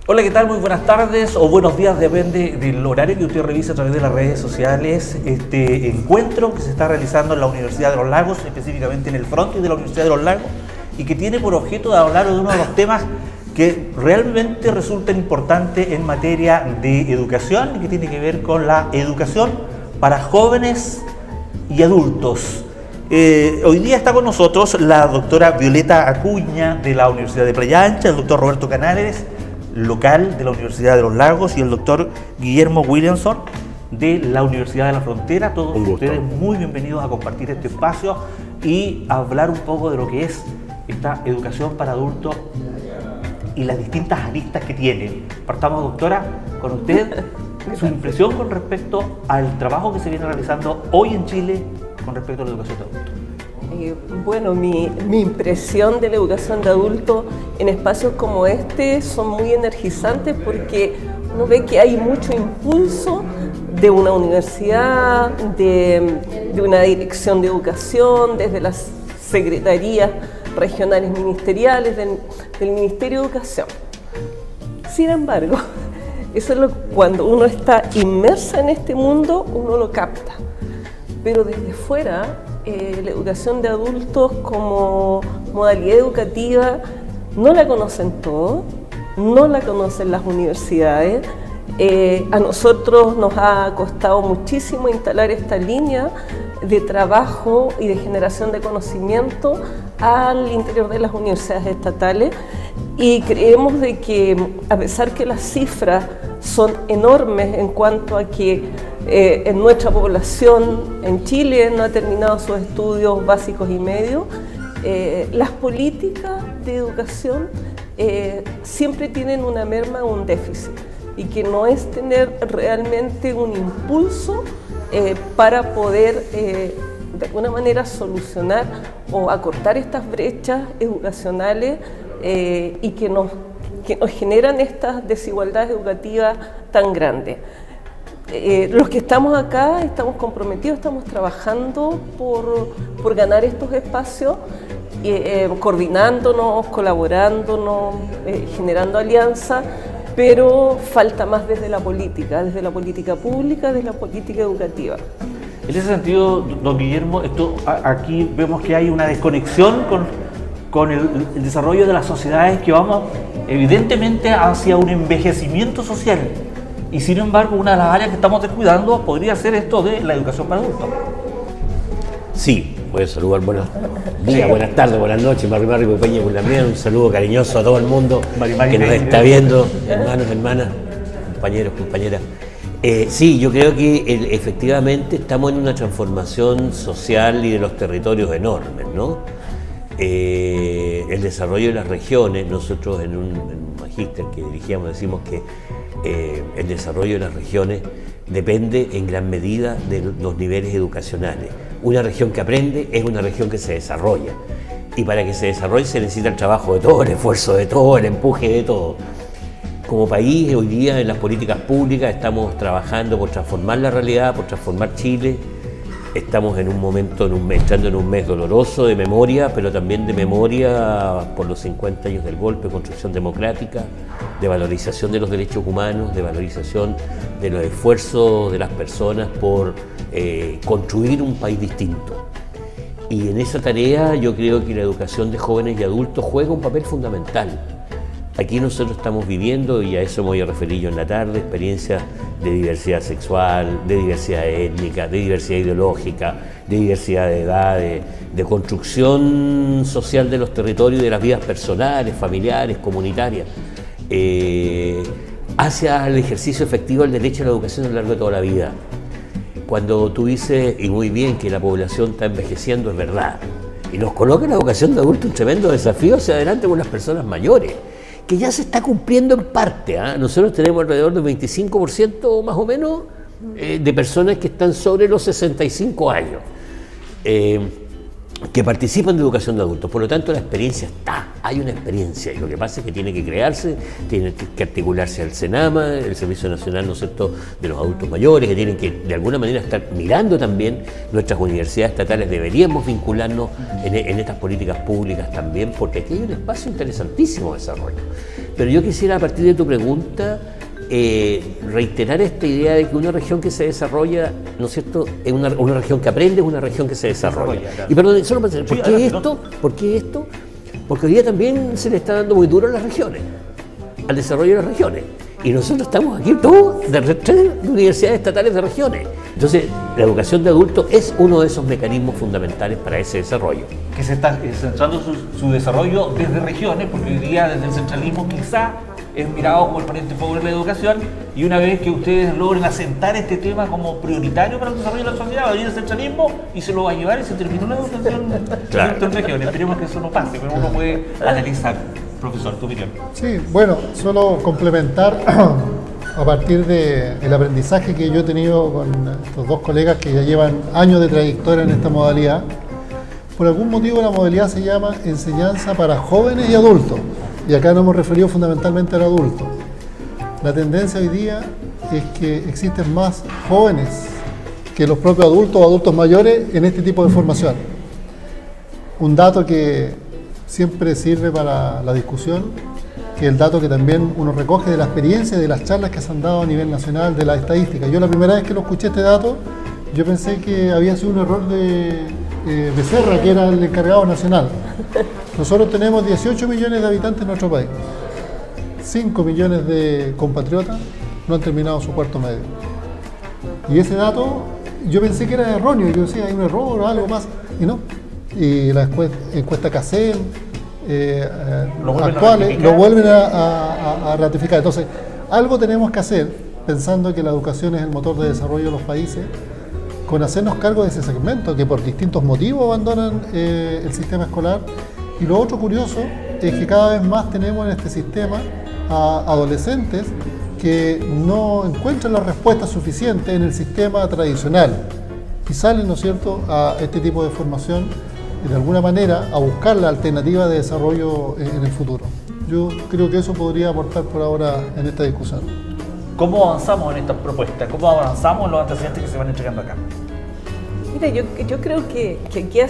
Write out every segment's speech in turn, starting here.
Hola, ¿qué tal? Muy buenas tardes o buenos días, depende del horario que usted revise a través de las redes sociales. Este encuentro que se está realizando en la Universidad de los Lagos, específicamente en el frontis de la Universidad de los Lagos, y que tiene por objeto de hablar de uno de los temas que realmente resultan importantes en materia de educación y que tiene que ver con la educación para jóvenes y adultos. Hoy día está con nosotros la doctora Violeta Acuña de la Universidad de Playa Ancha, el doctor Roberto Canales, local de la Universidad de los Lagos, y el doctor Guillermo Williamson de la Universidad de la Frontera. Todos ustedes muy bienvenidos a compartir este espacio y a hablar un poco de lo que es esta educación para adultos y las distintas aristas que tiene. Partamos, doctora, con usted, su impresión con respecto al trabajo que se viene realizando hoy en Chile con respecto a la educación de adultos. Bueno, mi impresión de la educación de adultos en espacios como este son muy energizantes porque uno ve que hay mucho impulso de una universidad, de una dirección de educación, desde las secretarías regionales ministeriales, del Ministerio de Educación. Sin embargo, cuando uno está inmersa en este mundo, uno lo capta. Pero desde fuera, la educación de adultos como modalidad educativa no la conocen todos, no la conocen las universidades. A nosotros nos ha costado muchísimo instalar esta línea de trabajo y de generación de conocimiento al interior de las universidades estatales, y creemos de que, a pesar que las cifras son enormes en cuanto a que en nuestra población en Chile no ha terminado sus estudios básicos y medios, las políticas de educación siempre tienen una merma o un déficit, y que no es tener realmente un impulso para poder de alguna manera solucionar o acortar estas brechas educacionales y que nos generan estas desigualdades educativas tan grandes. Los que estamos acá estamos comprometidos, estamos trabajando por ganar estos espacios, coordinándonos, colaborándonos, generando alianzas, pero falta más desde la política pública, desde la política educativa. En ese sentido, don Guillermo, aquí vemos que hay una desconexión con el desarrollo de las sociedades, que vamos evidentemente hacia un envejecimiento social, y sin embargo una de las áreas que estamos descuidando podría ser esto de la educación para adultos. Sí, voy a saludar, buenos días, buenas tardes, buenas noches, Marri Peña Pulamea, un saludo cariñoso a todo el mundo que nos está viendo, hermanos, hermanas, compañeros, compañeras. Sí, yo creo que efectivamente estamos en una transformación social y de los territorios enormes, ¿no? El desarrollo de las regiones, nosotros en un magíster que dirigíamos decimos que el desarrollo de las regiones depende en gran medida de los niveles educacionales. Una región que aprende es una región que se desarrolla, y para que se desarrolle se necesita el trabajo de todos, el esfuerzo de todos, el empuje de todos. Como país, hoy día en las políticas públicas estamos trabajando por transformar la realidad, por transformar Chile. Estamos en un momento, entrando en un mes doloroso de memoria, pero también de memoria por los 50 años del golpe, construcción democrática, de valorización de los derechos humanos, de valorización de los esfuerzos de las personas por construir un país distinto. Y en esa tarea yo creo que la educación de jóvenes y adultos juega un papel fundamental. Aquí nosotros estamos viviendo, y a eso me voy a referir yo en la tarde, experiencias de diversidad sexual, de diversidad étnica, de diversidad ideológica, de diversidad de edades, de construcción social de los territorios y de las vidas personales, familiares, comunitarias, hacia el ejercicio efectivo del derecho a la educación a lo largo de toda la vida. Cuando tú dices, y muy bien, que la población está envejeciendo, es verdad, y nos coloca la educación de adultos un tremendo desafío hacia adelante con las personas mayores, que ya se está cumpliendo en parte, ¿eh? Nosotros tenemos alrededor del 25% más o menos de personas que están sobre los 65 años. que participan de educación de adultos. Por lo tanto, la experiencia está, hay una experiencia, y lo que pasa es que tiene que crearse, tiene que articularse al Senama, el Servicio Nacional, ¿no es cierto?, de los adultos mayores, que tienen que de alguna manera estar mirando también nuestras universidades estatales. Deberíamos vincularnos en estas políticas públicas también, porque aquí hay un espacio interesantísimo de desarrollo. Pero yo quisiera, a partir de tu pregunta, reiterar esta idea de que una región que se desarrolla, ¿no es cierto?, es una región que aprende, es una región que se desarrolla. Claro. Y perdón, solo para decir, ¿por qué esto? ¿Por qué esto? Porque hoy día también se le está dando muy duro a las regiones, al desarrollo de las regiones. Y nosotros estamos aquí todos de universidades estatales de regiones. Entonces, la educación de adultos es uno de esos mecanismos fundamentales para ese desarrollo. Que se está centrando su desarrollo desde regiones, porque hoy día desde el centralismo quizá es mirado como el pariente pobre de la educación, y una vez que ustedes logren asentar este tema como prioritario para el desarrollo de la sociedad, va a venir el centralismo y se lo va a llevar y se terminó la educación en regiones. Esperemos que eso no pase, pero uno puede analizar. Profesor, tu opinión. Sí, bueno, solo complementar a partir del aprendizaje que yo he tenido con estos dos colegas que ya llevan años de trayectoria en esta modalidad. Por algún motivo la modalidad se llama enseñanza para jóvenes y adultos, y acá nos hemos referido fundamentalmente al adulto. La tendencia hoy día es que existen más jóvenes que los propios adultos o adultos mayores en este tipo de formación. Un dato que siempre sirve para la discusión, que es el dato que también uno recoge de la experiencia de las charlas que se han dado a nivel nacional, de la estadística. Yo la primera vez que lo escuché este dato, yo pensé que había sido un error de Becerra, que era el encargado nacional. Nosotros tenemos 18 millones de habitantes en nuestro país. 5 millones de compatriotas no han terminado su cuarto medio. Y ese dato, yo pensé que era erróneo, yo decía, hay un error o algo más, y no. Y la encuesta CACEN actuales lo vuelven a ratificar. Entonces, algo tenemos que hacer, pensando que la educación es el motor de desarrollo de los países, con hacernos cargo de ese segmento que por distintos motivos abandonan el sistema escolar. Y lo otro curioso es que cada vez más tenemos en este sistema a adolescentes que no encuentran la respuesta suficiente en el sistema tradicional y salen, ¿no es cierto?, a este tipo de formación y de alguna manera a buscar la alternativa de desarrollo en el futuro. Yo creo que eso podría aportar por ahora en esta discusión. ¿Cómo avanzamos en esta propuesta? ¿Cómo avanzamos en los antecedentes que se van entregando acá? Mira, yo creo que aquí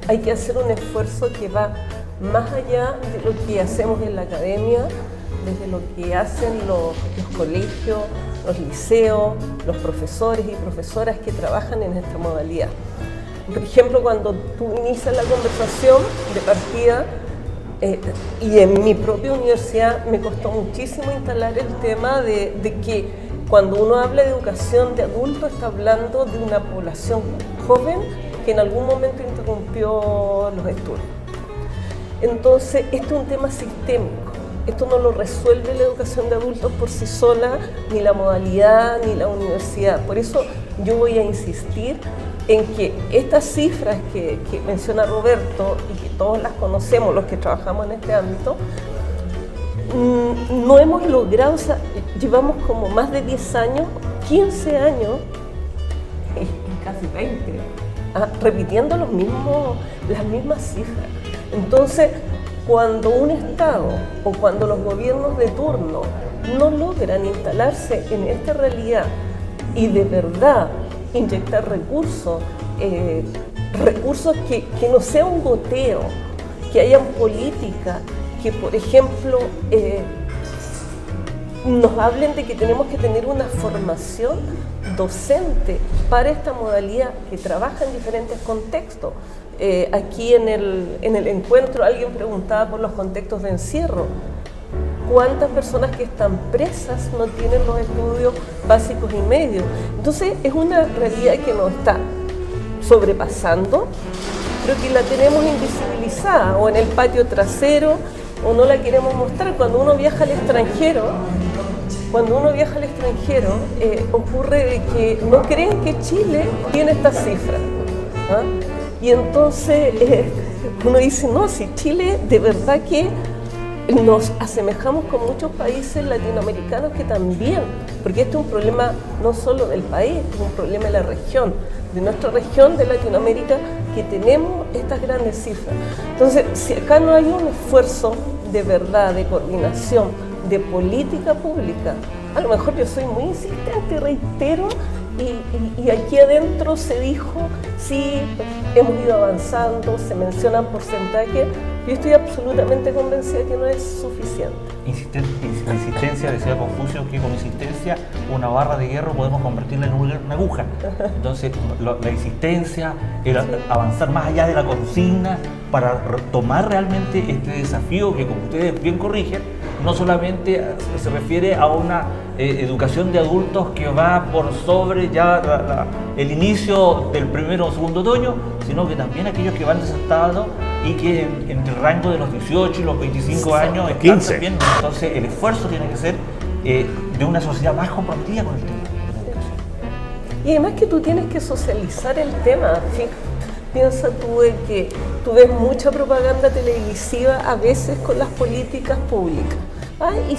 hay que hacer un esfuerzo que va más allá de lo que hacemos en la academia, desde lo que hacen los colegios, los liceos, los profesores y profesoras que trabajan en esta modalidad. Por ejemplo, cuando tú inicias la conversación de partida, y en mi propia universidad me costó muchísimo instalar el tema de que cuando uno habla de educación de adultos está hablando de una población joven que en algún momento interrumpió los estudios. Entonces, esto es un tema sistémico. Esto no lo resuelve la educación de adultos por sí sola, ni la modalidad, ni la universidad. Por eso yo voy a insistir en que estas cifras que menciona Roberto y que todos las conocemos, los que trabajamos en este ámbito, no hemos logrado, o sea, llevamos como más de 10 años, 15 años, casi 20, repitiendo las mismas cifras. Entonces, cuando un Estado o cuando los gobiernos de turno no logran instalarse en esta realidad y de verdad inyectar recursos, recursos que no sea un goteo, que hayan política, que por ejemplo nos hablen de que tenemos que tener una formación docente para esta modalidad que trabaja en diferentes contextos. Aquí en el encuentro alguien preguntaba por los contextos de encierro. ¿Cuántas personas que están presas no tienen los estudios básicos y medios? Entonces es una realidad que nos está sobrepasando, pero que la tenemos invisibilizada o en el patio trasero o no la queremos mostrar. Cuando uno viaja al extranjero, ocurre de que no creen que Chile tiene estas cifras, ¿ah? Y entonces uno dice, no, si Chile de verdad que nos asemejamos con muchos países latinoamericanos que también, porque este es un problema no solo del país, es un problema de la región, de nuestra región de Latinoamérica, que tenemos estas grandes cifras. Entonces, si acá no hay un esfuerzo de verdad, de coordinación, de política pública, a lo mejor yo soy muy insistente, reitero, y aquí adentro se dijo, sí, hemos ido avanzando, se mencionan porcentajes, yo estoy absolutamente convencida que no es suficiente. Insistencia, decía Confucio, que con insistencia una barra de hierro podemos convertirla en una aguja. Entonces, la insistencia, el avanzar más allá de la consigna para tomar realmente este desafío que, como ustedes bien corrigen, no solamente se refiere a una educación de adultos que va por sobre ya el inicio del primero o segundo otoño, sino que también aquellos que van desertados y que entre el rango de los 18 y los 25 años están 15. también. Entonces el esfuerzo tiene que ser de una sociedad más comprometida con el tema de la educación. Y además que tú tienes que socializar el tema. Piensa tú de que tú ves mucha propaganda televisiva a veces con las políticas públicas. Hay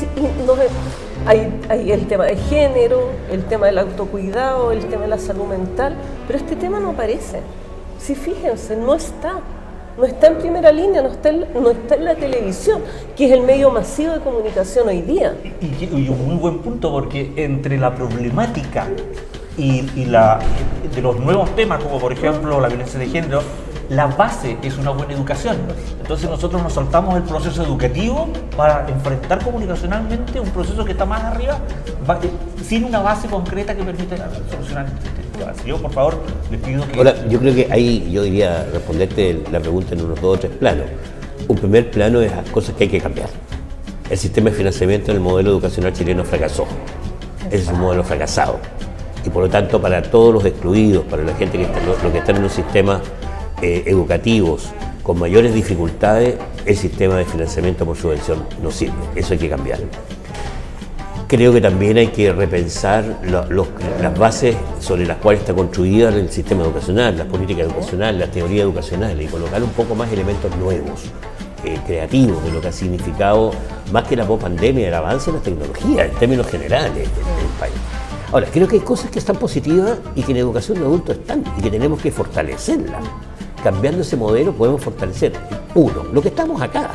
el tema de género, el tema del autocuidado, el tema de la salud mental, pero este tema no aparece. Sí, fíjense, no está en primera línea, no está en la televisión, que es el medio masivo de comunicación hoy día. Y un muy buen punto, porque entre la problemática y de los nuevos temas, como por ejemplo la violencia de género, la base es una buena educación. Entonces nosotros nos saltamos el proceso educativo para enfrentar comunicacionalmente un proceso que está más arriba, sin una base concreta que permita solucionar este tema. Yo, por favor, les pido que... Ahora, yo creo que ahí yo diría responderte la pregunta en unos 2 o 3 planos. Un primer plano es las cosas que hay que cambiar. El sistema de financiamiento en el modelo educacional chileno fracasó. Ese es un modelo fracasado. Y por lo tanto, para todos los excluidos, para la gente los que están en los sistemas educativos con mayores dificultades, el sistema de financiamiento por subvención no sirve. Eso hay que cambiar. Creo que también hay que repensar las bases sobre las cuales está construida el sistema educacional, las políticas educacionales, las teorías educacionales, y colocar un poco más elementos nuevos, creativos, de lo que ha significado, más que la post-pandemia, el avance en la tecnología, en términos generales en el país. Ahora, creo que hay cosas que están positivas y que en educación de adultos están, y que tenemos que fortalecerlas. Cambiando ese modelo podemos fortalecer, uno, lo que estamos acá,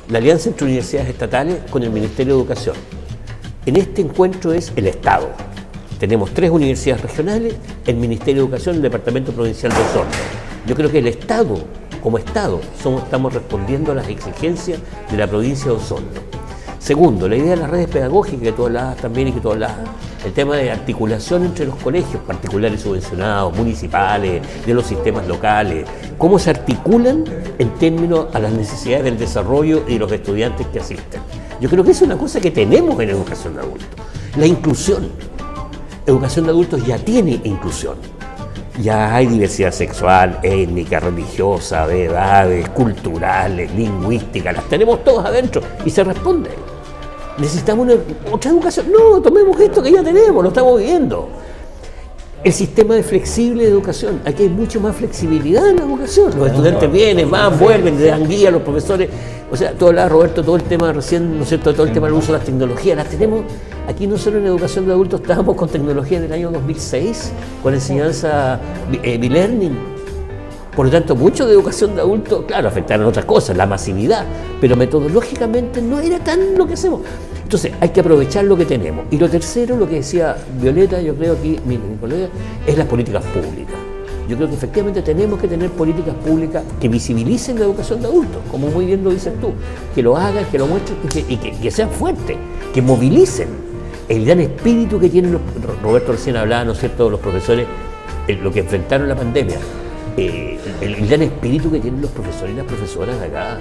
la alianza entre universidades estatales con el Ministerio de Educación. En este encuentro es el Estado. Tenemos 3 universidades regionales, el Ministerio de Educación y el Departamento Provincial de Osorno. Yo creo que el Estado, como Estado, estamos respondiendo a las exigencias de la provincia de Osorno. Segundo, la idea de las redes pedagógicas que tú hablabas también y que tú hablabas, el tema de articulación entre los colegios particulares subvencionados, municipales, de los sistemas locales, cómo se articulan en términos a las necesidades del desarrollo y de los estudiantes que asisten. Yo creo que es una cosa que tenemos en educación de adultos. La inclusión. Educación de adultos ya tiene inclusión. Ya hay diversidad sexual, étnica, religiosa, de edades, culturales, lingüísticas, las tenemos todas adentro y se responde. ¿Necesitamos otra educación? No, tomemos esto que ya tenemos, lo estamos viviendo. El sistema de flexible de educación, aquí hay mucho más flexibilidad en la educación. Los estudiantes vienen, van, vuelven, le dan guía a los profesores. O sea, tú hablabas, Roberto, todo el tema recién, ¿no es cierto? Todo el tema del uso de las tecnologías, las tenemos. Aquí nosotros en educación de adultos estábamos con tecnología en el año 2006, con enseñanza e-learning. Por lo tanto, mucho de educación de adultos, claro, afectaron otras cosas, la masividad, pero metodológicamente no era tan lo que hacemos. Entonces, hay que aprovechar lo que tenemos. Y lo tercero, lo que decía Violeta, yo creo aquí, mi colega, es las políticas públicas. Yo creo que efectivamente tenemos que tener políticas públicas que visibilicen la educación de adultos, como muy bien lo dices tú, que lo hagan, que lo muestren y que sean fuertes, que movilicen el gran espíritu que tienen Roberto recién hablaba, ¿no es cierto?, los profesores, lo que enfrentaron la pandemia. El gran espíritu que tienen los profesores y las profesoras de acá,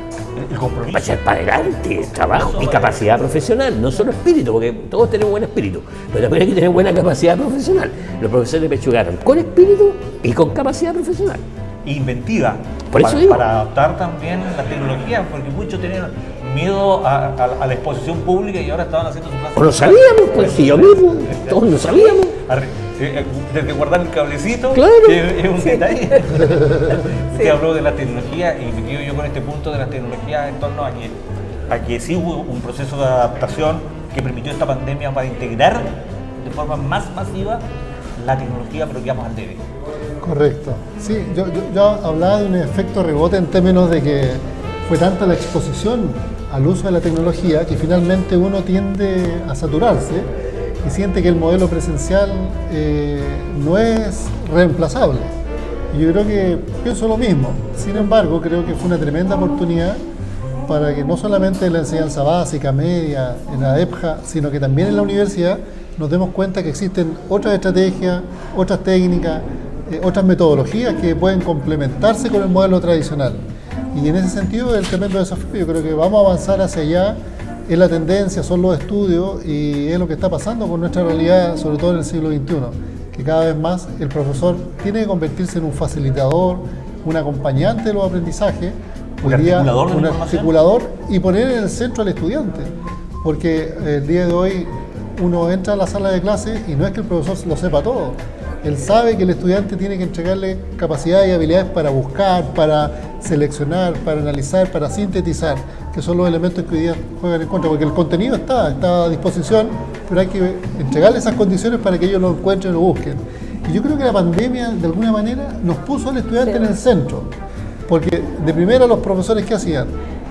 el compromiso para echar para adelante, trabajo y capacidad profesional, no solo espíritu, porque todos tenemos buen espíritu, pero también hay que tener buena capacidad profesional. Los profesores pechugaron con espíritu y con capacidad profesional. Inventiva, para adaptar también las tecnologías, porque muchos tenían miedo a la exposición pública y ahora estaban haciendo su clase. O lo sabíamos, pues si yo mismo, todos lo sabíamos. Desde guardar el cablecito, claro, que es un detalle. Usted habló de la tecnología y me quedo yo con este punto de la tecnología en torno a que sí hubo un proceso de adaptación que permitió esta pandemia para integrar de forma más masiva la tecnología, pero que vamos al debe. Correcto. Sí, yo hablaba de un efecto rebote en términos de que fue tanta la exposición al uso de la tecnología que finalmente uno tiende a saturarse y siente que el modelo presencial no es reemplazable. Y yo creo que pienso lo mismo. Sin embargo, creo que fue una tremenda oportunidad para que no solamente en la enseñanza básica, media, en la EPJA, sino que también en la universidad nos demos cuenta que existen otras estrategias, otras técnicas, otras metodologías que pueden complementarse con el modelo tradicional. Y en ese sentido es el tremendo desafío. Yo creo que vamos a avanzar hacia allá, es la tendencia, son los estudios y es lo que está pasando con nuestra realidad, sobre todo en el siglo XXI, que cada vez más el profesor tiene que convertirse en un facilitador, un acompañante de los aprendizajes, un articulador y poner en el centro al estudiante, porque el día de hoy uno entra a la sala de clase y no es que el profesor lo sepa todo. Él sabe que el estudiante tiene que entregarle capacidades y habilidades para buscar, para seleccionar, para analizar, para sintetizar, que son los elementos que hoy día juegan en contra, porque el contenido está a disposición, pero hay que entregarle esas condiciones para que ellos lo encuentren y lo busquen. Y yo creo que la pandemia, de alguna manera, nos puso al estudiante en el centro, porque de primera los profesores, ¿qué hacían?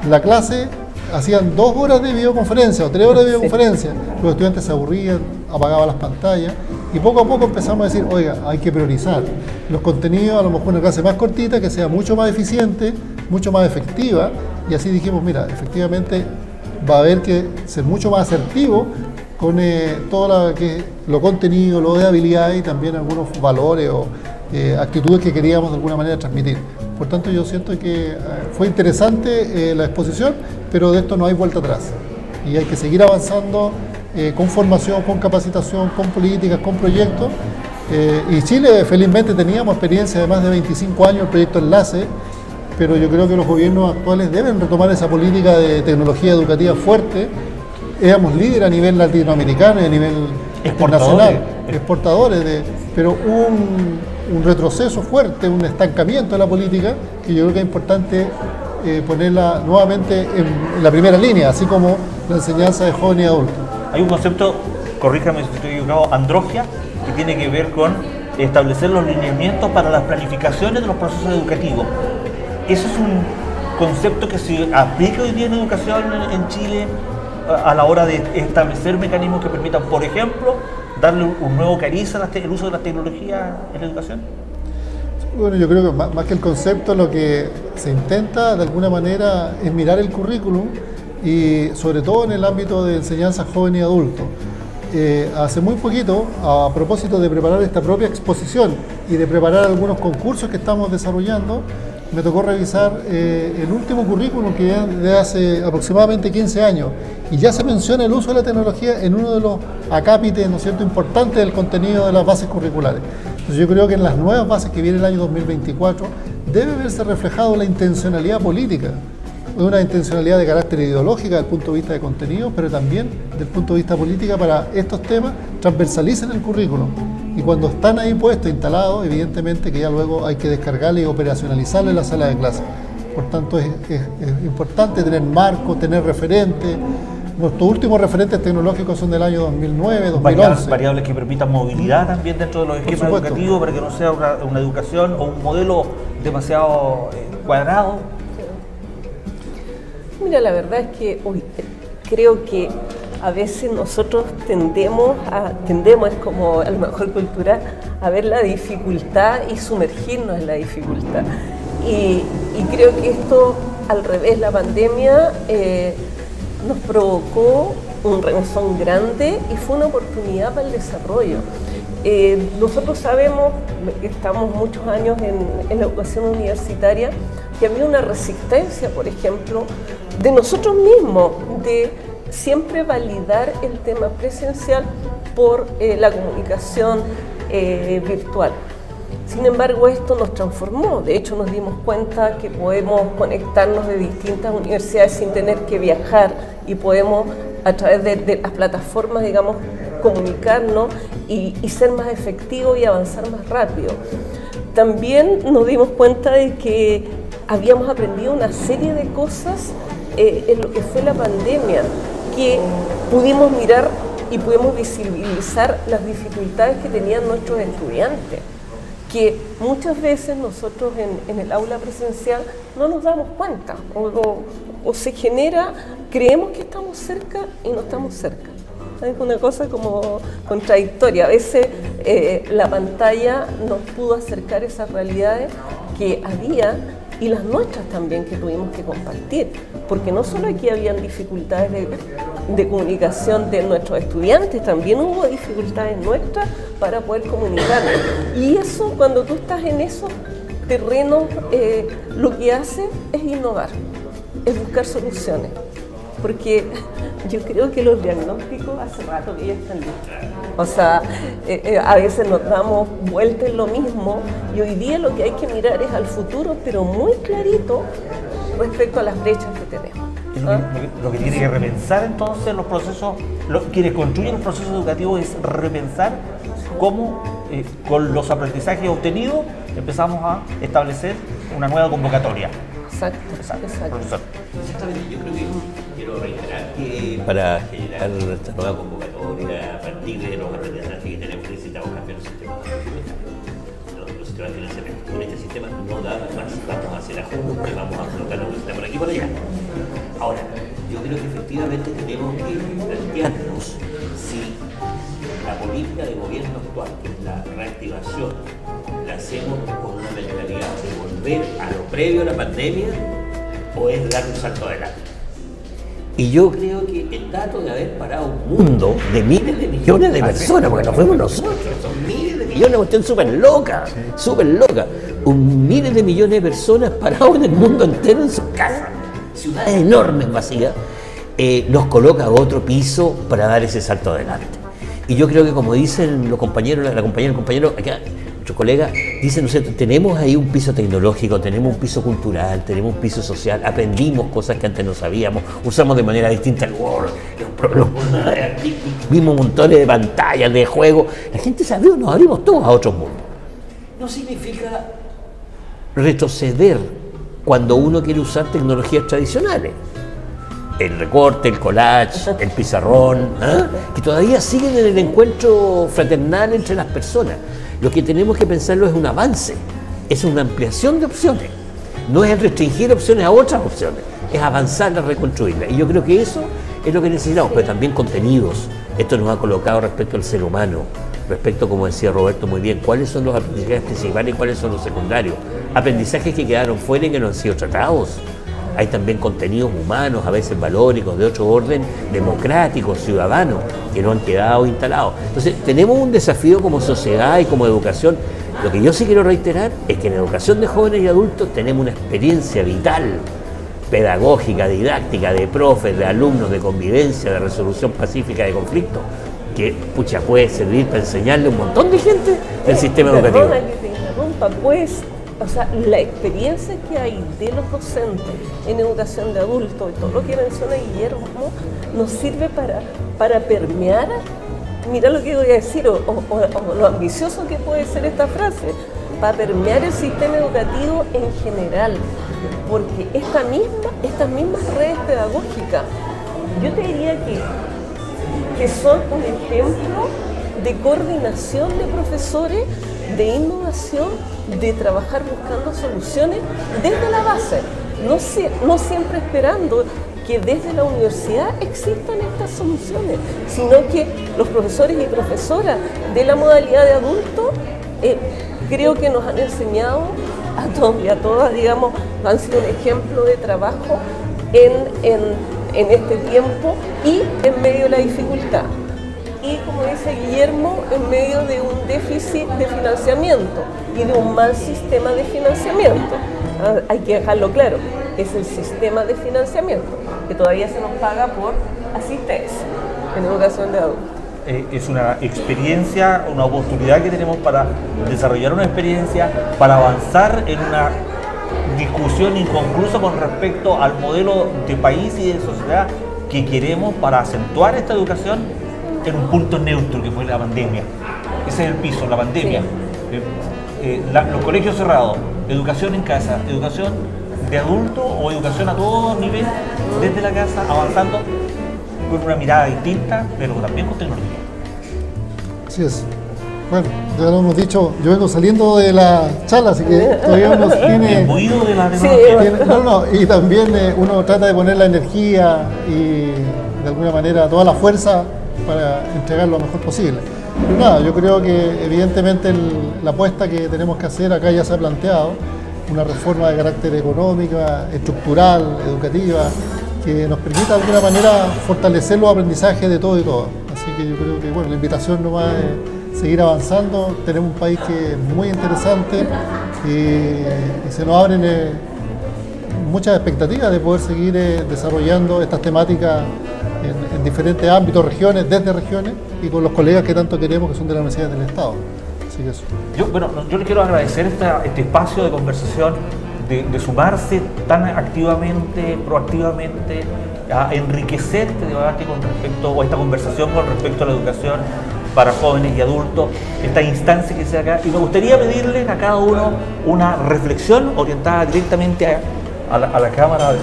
La clase hacían 2 horas de videoconferencia o 3 horas de videoconferencia, los estudiantes se aburrían, apagaban las pantallas y poco a poco empezamos a decir, oiga, hay que priorizar los contenidos, a lo mejor una clase más cortita, que sea mucho más eficiente, mucho más efectiva, y así dijimos, mira, efectivamente va a haber que ser mucho más asertivo con todo lo contenido, lo de habilidades y también algunos valores o actitudes que queríamos de alguna manera transmitir. Por tanto, yo siento que fue interesante la exposición, pero de esto no hay vuelta atrás. Y hay que seguir avanzando con formación, con capacitación, con políticas, con proyectos. Y Chile, felizmente, teníamos experiencia de más de 25 años, el proyecto Enlace, pero yo creo que los gobiernos actuales deben retomar esa política de tecnología educativa fuerte. Éramos líderes a nivel latinoamericano y a nivel internacional, exportadores, pero un retroceso fuerte, un estancamiento de la política, que yo creo que es importante ponerla nuevamente en la primera línea, así como la enseñanza de jóvenes y adultos. Hay un concepto, corríjame si estoy equivocado, androgia, que tiene que ver con establecer los lineamientos para las planificaciones de los procesos educativos. ¿Eso es un concepto que se aplica hoy día en educación en Chile a la hora de establecer mecanismos que permitan, por ejemplo, darle un nuevo cariz al uso de la tecnología en la educación? Bueno, yo creo que más que el concepto, lo que se intenta de alguna manera es mirar el currículum y sobre todo en el ámbito de enseñanza joven y adulto. Hace muy poquito, a propósito de preparar esta propia exposición y de preparar algunos concursos que estamos desarrollando, me tocó revisar el último currículum que ya de hace aproximadamente 15 años y ya se menciona el uso de la tecnología en uno de los acápites, ¿no es cierto?, importantes del contenido de las bases curriculares. Entonces yo creo que en las nuevas bases que viene el año 2024 debe verse reflejado la intencionalidad política, una intencionalidad de carácter ideológica desde el punto de vista de contenido, pero también desde el punto de vista política para estos temas transversalicen el currículum. Y cuando están ahí puestos, instalados, evidentemente que ya luego hay que descargarle y operacionalizarle en la sala de clase. Por tanto, es importante tener marcos, tener referentes. Nuestros últimos referentes tecnológicos son del año 2009, 2011. Variables que permitan movilidad también dentro de los esquemas educativos para que no sea una educación o un modelo demasiado cuadrado. Mira, la verdad es que creo que a veces nosotros tendemos, es como a lo mejor cultural, a ver la dificultad y sumergirnos en la dificultad. Y creo que esto, al revés, la pandemia nos provocó un remesón grande y fue una oportunidad para el desarrollo. Nosotros sabemos, estamos muchos años en la educación universitaria, que había una resistencia, por ejemplo, de nosotros mismos, de siempre validar el tema presencial por la comunicación virtual. Sin embargo, esto nos transformó. De hecho, nos dimos cuenta que podemos conectarnos de distintas universidades sin tener que viajar y podemos, a través de las plataformas, digamos, comunicarnos y ser más efectivos y avanzar más rápido. También nos dimos cuenta de que habíamos aprendido una serie de cosas en lo que fue la pandemia, que pudimos mirar y pudimos visibilizar las dificultades que tenían nuestros estudiantes, que muchas veces nosotros en el aula presencial no nos damos cuenta o se genera, creemos que estamos cerca y no estamos cerca. Es una cosa como contradictoria. A veces la pantalla nos pudo acercar esas realidades que había y las nuestras también que tuvimos que compartir, porque no solo aquí habían dificultades de comunicación de nuestros estudiantes, también hubo dificultades nuestras para poder comunicarnos. Y eso, cuando tú estás en esos terrenos, lo que hace es innovar, es buscar soluciones. Porque yo creo que los diagnósticos hace rato que ya están listos. O sea, a veces nos damos vuelta en lo mismo y hoy día lo que hay que mirar es al futuro, pero muy clarito respecto a las brechas que tenemos. Lo que tiene que repensar entonces los procesos, quienes construyen los procesos educativos es repensar cómo con los aprendizajes obtenidos empezamos a establecer una nueva convocatoria. Exacto. Profesor. Exactamente, yo creo que quiero reiterar que para generar esta nueva convocatoria, a partir de los aprendizajes que tenemos, necesitamos cambiar el sistema de financiamiento. Los sistemas de financiamiento. Con este sistema no da más, vamos a hacer ajustes, vamos a colocar los sistemas por aquí y por allá. Ahora, yo creo que efectivamente tenemos que plantearnos si la política de gobierno actual, que es la reactivación, la hacemos con una mentalidad de volver a lo previo a la pandemia o es dar un salto adelante. Y yo creo que el dato de haber parado un mundo de miles de millones de personas, porque no fuimos nosotros, son miles de millones, una cuestión súper loca, miles de millones de personas parados en el mundo entero en sus casas, ciudades enormes vacías, nos coloca a otro piso para dar ese salto adelante. Y yo creo que como dicen los compañeros, la compañera, el compañero, acá, nuestros colegas, dicen, ¿no es cierto? Tenemos ahí un piso tecnológico, tenemos un piso cultural, tenemos un piso social, aprendimos cosas que antes no sabíamos, usamos de manera distinta el Word, vimos montones de pantallas, de juegos, la gente sabe, nos abrimos todos a otros mundos. No significa retroceder cuando uno quiere usar tecnologías tradicionales. El recorte, el collage, el pizarrón, que todavía siguen en el encuentro fraternal entre las personas. Lo que tenemos que pensarlo es un avance, es una ampliación de opciones, no es restringir opciones a otras opciones, es avanzarlas, reconstruirlas. Y yo creo que eso es lo que necesitamos, pero también contenidos. Esto nos ha colocado respecto al ser humano, respecto, como decía Roberto muy bien, cuáles son los aprendizajes principales y cuáles son los secundarios. Aprendizajes que quedaron fuera y que no han sido tratados. Hay también contenidos humanos, a veces valóricos, de otro orden, democráticos, ciudadanos, que no han quedado instalados. Entonces, tenemos un desafío como sociedad y como educación. Lo que yo sí quiero reiterar es que en educación de jóvenes y adultos tenemos una experiencia vital, pedagógica, didáctica, de profes, de alumnos, de convivencia, de resolución pacífica de conflictos, que puede servir para enseñarle a un montón de gente el sistema educativo. Perdona que te interrumpa, pues. O sea, la experiencia que hay de los docentes en educación de adultos y todo lo que menciona Guillermo nos sirve para permear, mira lo que voy a decir, o lo ambicioso que puede ser esta frase, para permear el sistema educativo en general, porque estas mismas redes pedagógicas, yo te diría que son un ejemplo de coordinación de profesores, de innovación, de trabajar buscando soluciones desde la base, no siempre esperando que desde la universidad existan estas soluciones, sino que los profesores y profesoras de la modalidad de adulto creo que nos han enseñado a todos y a todas, digamos, han sido un ejemplo de trabajo en este tiempo y en medio de la dificultad. Y como dice Guillermo, en medio de un déficit de financiamiento y de un mal sistema de financiamiento. Hay que dejarlo claro, es el sistema de financiamiento, que todavía se nos paga por asistencia en educación de adultos. Es una experiencia, una oportunidad que tenemos para desarrollar una experiencia, para avanzar en una discusión inconclusa con respecto al modelo de país y de sociedad que queremos para acentuar esta educación en un punto neutro que fue la pandemia. Ese es el piso, la pandemia. Sí. Los colegios cerrados, educación en casa, educación de adulto o educación a todo nivel desde la casa, avanzando con una mirada distinta, pero también con tecnología. Así es. Bueno, ya lo hemos dicho, yo vengo saliendo de la charla, así que todavía uno tiene... Imbuido de la Sí, tecnología. y también uno trata de poner la energía y de alguna manera toda la fuerza para entregar lo mejor posible. Pero nada, yo creo que evidentemente la apuesta que tenemos que hacer acá ya se ha planteado, una reforma de carácter económica, estructural, educativa, que nos permita de alguna manera fortalecer los aprendizajes de todo y todo. Así que yo creo que bueno, la invitación no va a seguir avanzando. Tenemos un país que es muy interesante y se nos abren muchas expectativas de poder seguir desarrollando estas temáticas en diferentes ámbitos, regiones, desde regiones y con los colegas que tanto queremos que son de la Universidad del Estado. Así que eso. Yo le quiero agradecer este espacio de conversación, de sumarse tan activamente, proactivamente, a enriquecer este debate con respecto, o esta conversación con respecto a la educación para jóvenes y adultos, esta instancia que se acá. Y me gustaría pedirles a cada uno una reflexión orientada directamente a la Cámara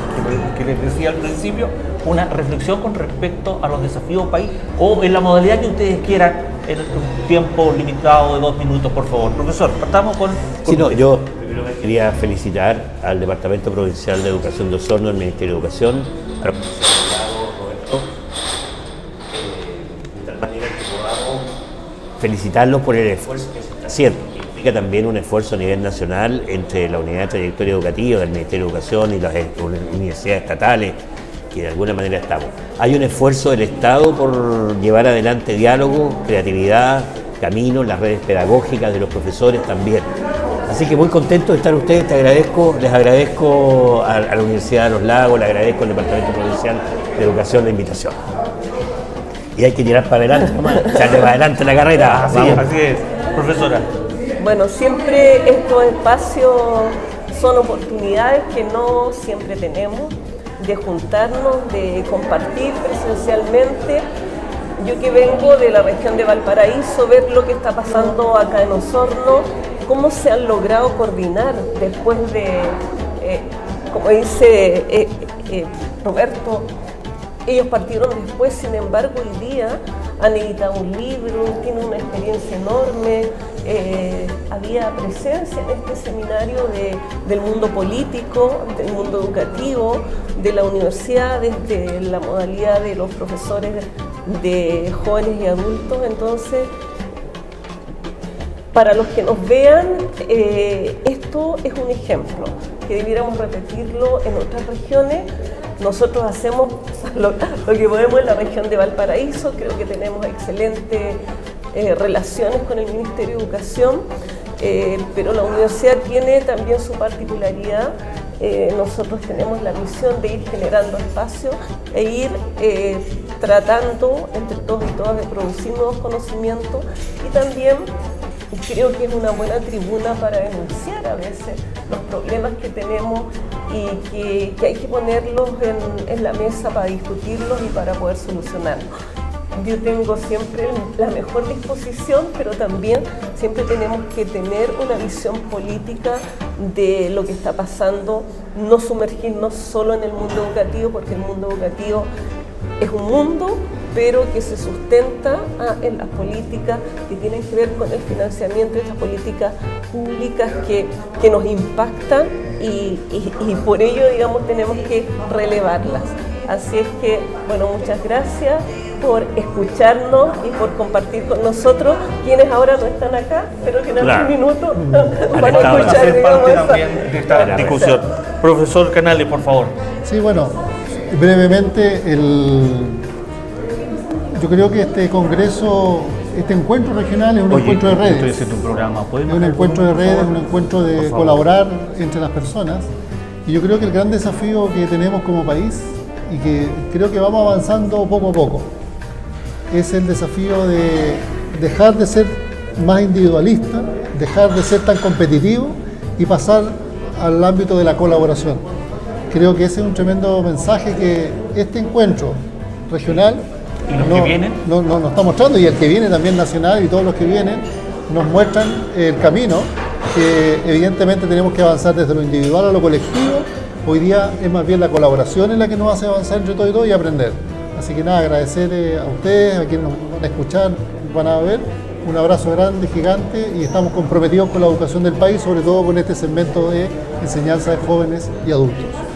que les decía al principio, una reflexión con respecto a los desafíos país o en la modalidad que ustedes quieran, en un tiempo limitado de 2 minutos, por favor. Profesor, partamos con Sí, no, yo primero quería felicitar al Departamento Provincial de Educación de Osorno, al Ministerio de Educación, al profesor Roberto, de tal manera que podamos felicitarlos por el esfuerzo que se está haciendo. Implica también un esfuerzo a nivel nacional entre la Unidad de Trayectoria Educativa del Ministerio de Educación y las universidades estatales, que de alguna manera estamos. Hay un esfuerzo del Estado por llevar adelante diálogo, creatividad, caminos, las redes pedagógicas de los profesores también. Así que muy contento de estar ustedes, les agradezco a la Universidad de los Lagos, le agradezco al Departamento Provincial de Educación la invitación. Y hay que tirar para adelante, nomás, echarle para adelante la carrera. así es, profesora. Bueno, siempre estos espacios son oportunidades que no siempre tenemos, de juntarnos, de compartir presencialmente. Yo que vengo de la región de Valparaíso, ver lo que está pasando acá en Osorno, cómo se han logrado coordinar después de, como dice Roberto, ellos partieron después, sin embargo hoy día han editado un libro, tienen una experiencia enorme, había presencia en este seminario del mundo político, del mundo educativo, de la universidad, desde la modalidad de los profesores de jóvenes y adultos. Entonces, para los que nos vean, esto es un ejemplo, que debiéramos repetirlo en otras regiones. Nosotros hacemos lo que podemos en la región de Valparaíso, creo que tenemos excelentes relaciones con el Ministerio de Educación, pero la universidad tiene también su particularidad. Nosotros tenemos la misión de ir generando espacios e ir tratando entre todos y todas de producir nuevos conocimientos, y también creo que es una buena tribuna para denunciar a veces los problemas que tenemos y que hay que ponerlos en la mesa para discutirlos y para poder solucionarlos. Yo tengo siempre la mejor disposición, pero también siempre tenemos que tener una visión política de lo que está pasando, no sumergirnos solo en el mundo educativo, porque el mundo educativo es un mundo, pero que se sustenta en las políticas que tienen que ver con el financiamiento de estas políticas públicas que nos impactan y por ello, digamos, tenemos que relevarlas. Así es que, bueno, muchas gracias por escucharnos y por compartir con nosotros, quienes ahora no están acá, pero que en algún minuto van a escuchar, Ser parte también de esta discusión. Profesor Canales, por favor. Sí, bueno, brevemente, yo creo que este congreso, este encuentro regional es un encuentro de redes. Estoy haciendo un programa. Es un encuentro de redes, un encuentro de colaborar entre las personas. Y yo creo que el gran desafío que tenemos como país, y que creo que vamos avanzando poco a poco, es el desafío de dejar de ser más individualista, dejar de ser tan competitivo y pasar al ámbito de la colaboración. Creo que ese es un tremendo mensaje que este encuentro regional ¿Y los que vienen? nos está mostrando, y el que viene también nacional y todos los que vienen nos muestran el camino que evidentemente tenemos que avanzar desde lo individual a lo colectivo. Hoy día es más bien la colaboración en la que nos hace avanzar entre todo y todo y aprender. Así que nada, agradecer a ustedes, a quienes nos van a escuchar, nos van a ver, un abrazo grande, gigante, y estamos comprometidos con la educación del país, sobre todo con este segmento de enseñanza de jóvenes y adultos.